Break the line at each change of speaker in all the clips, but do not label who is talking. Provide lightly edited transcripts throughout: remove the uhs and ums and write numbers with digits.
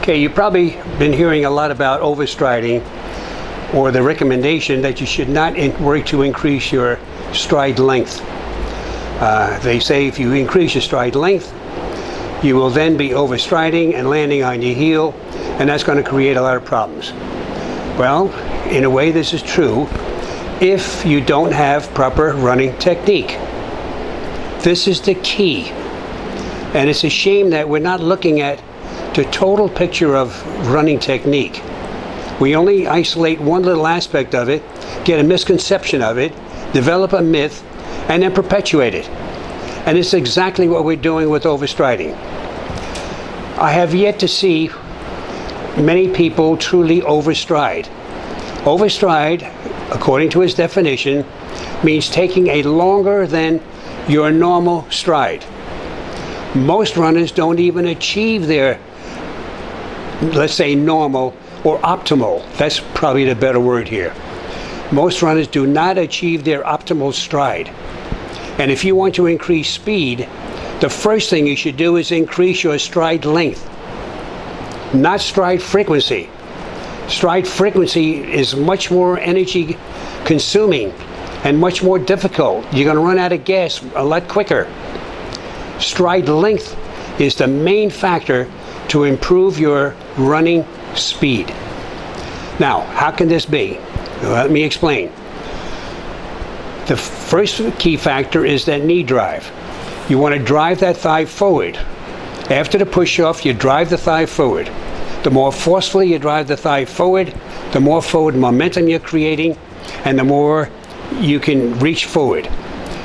Okay, you've probably been hearing a lot about overstriding, or the recommendation that you should not work to increase your stride length. They say if you increase your stride length, you will then be overstriding and landing on your heel, and that's going to create a lot of problems. Well, in a way this is true if you don't have proper running technique. This is the key. And it's a shame that we're not looking at the total picture of running technique. We only isolate one little aspect of it, get a misconception of it, develop a myth, and then perpetuate it. And it's exactly what we're doing with overstriding. I have yet to see many people truly overstride. Overstride, according to its definition, means taking a longer than your normal stride. Most runners don't even achieve their, let's say, normal or optimal. That's probably the better word here. Most runners do not achieve their optimal stride. And if you want to increase speed, the first thing you should do is increase your stride length, not stride frequency. Stride frequency is much more energy consuming and much more difficult. You're going to run out of gas a lot quicker. Stride length is the main factor to improve your running speed. Now, how can this be? Let me explain. The first key factor is that knee drive. You want to drive that thigh forward. After the push-off, you drive the thigh forward. The more forcefully you drive the thigh forward, the more forward momentum you're creating, and the more you can reach forward.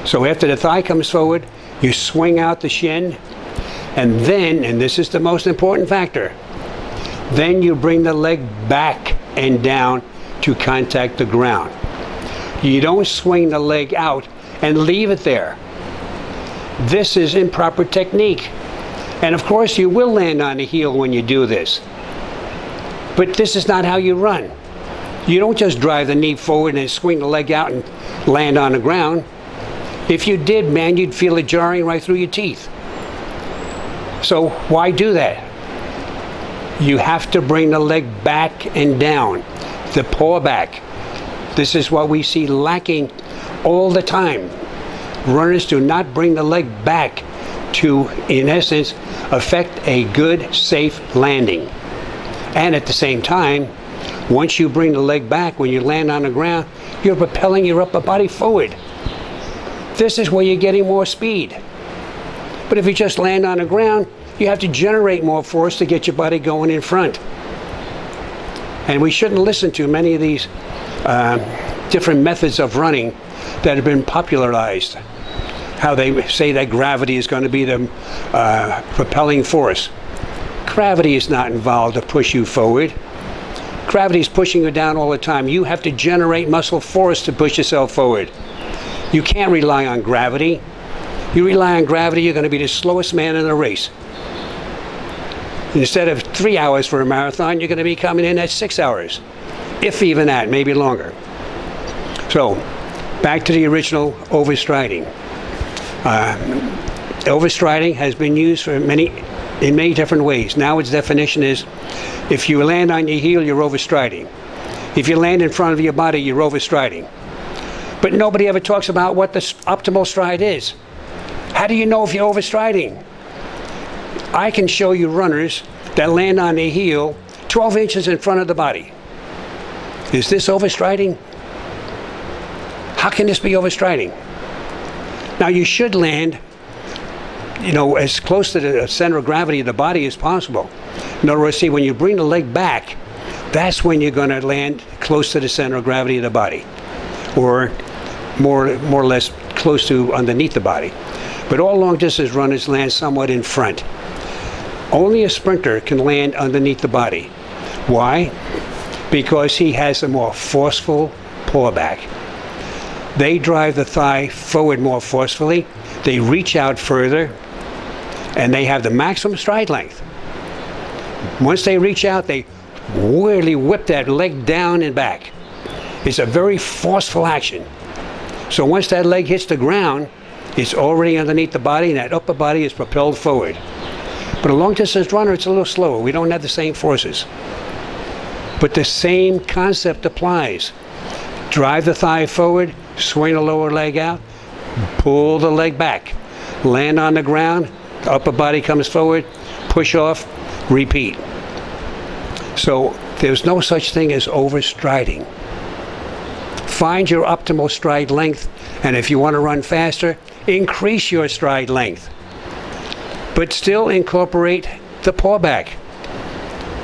So after the thigh comes forward, you swing out the shin, and then, and this is the most important factor, then you bring the leg back and down to contact the ground. You don't swing the leg out and leave it there. This is improper technique. And of course you will land on the heel when you do this. But this is not how you run. You don't just drive the knee forward and swing the leg out and land on the ground. If you did, man, you'd feel it jarring right through your teeth. So why do that? You have to bring the leg back and down, the paw back. This is what we see lacking all the time. Runners do not bring the leg back to, in essence, affect a good, safe landing. And at the same time, once you bring the leg back, when you land on the ground, you're propelling your upper body forward. This is where you're getting more speed. But if you just land on the ground, you have to generate more force to get your body going in front. And we shouldn't listen to many of these different methods of running that have been popularized. How they say that gravity is going to be the propelling force. Gravity is not involved to push you forward. Gravity is pushing you down all the time. You have to generate muscle force to push yourself forward. You can't rely on gravity. You rely on gravity, you're going to be the slowest man in the race. Instead of 3 hours for a marathon, you're going to be coming in at 6 hours. If even that, maybe longer. So, back to the original overstriding. Overstriding has been used in many different ways. Now its definition is, if you land on your heel, you're overstriding. If you land in front of your body, you're overstriding. But nobody ever talks about what the optimal stride is. How do you know if you're overstriding? I can show you runners that land on their heel 12 inches in front of the body. Is this overstriding? How can this be overstriding? Now you should land, as close to the center of gravity of the body as possible. In other words, see, when you bring the leg back, that's when you're going to land close to the center of gravity of the body, or more or less close to underneath the body. But all long distance runners land somewhat in front. Only a sprinter can land underneath the body. Why? Because he has a more forceful paw back. They drive the thigh forward more forcefully, they reach out further, and they have the maximum stride length. Once they reach out, they really whip that leg down and back. It's a very forceful action. So once that leg hits the ground, it's already underneath the body, and that upper body is propelled forward. But a long distance runner, it's a little slower. We don't have the same forces. But the same concept applies. Drive the thigh forward, swing the lower leg out, pull the leg back, land on the ground, the upper body comes forward, push off, repeat. So there's no such thing as overstriding. Find your optimal stride length, and if you want to run faster, increase your stride length. But still incorporate the paw back.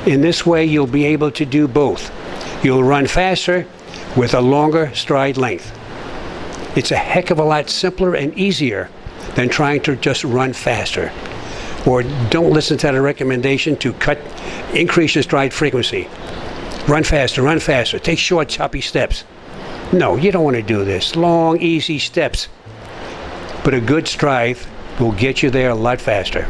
In this way, you'll be able to do both. You'll run faster with a longer stride length. It's a heck of a lot simpler and easier than trying to just run faster. Or don't listen to the recommendation to increase your stride frequency. Run faster, take short, choppy steps. No, you don't want to do this. Long, easy steps. But a good stride will get you there a lot faster.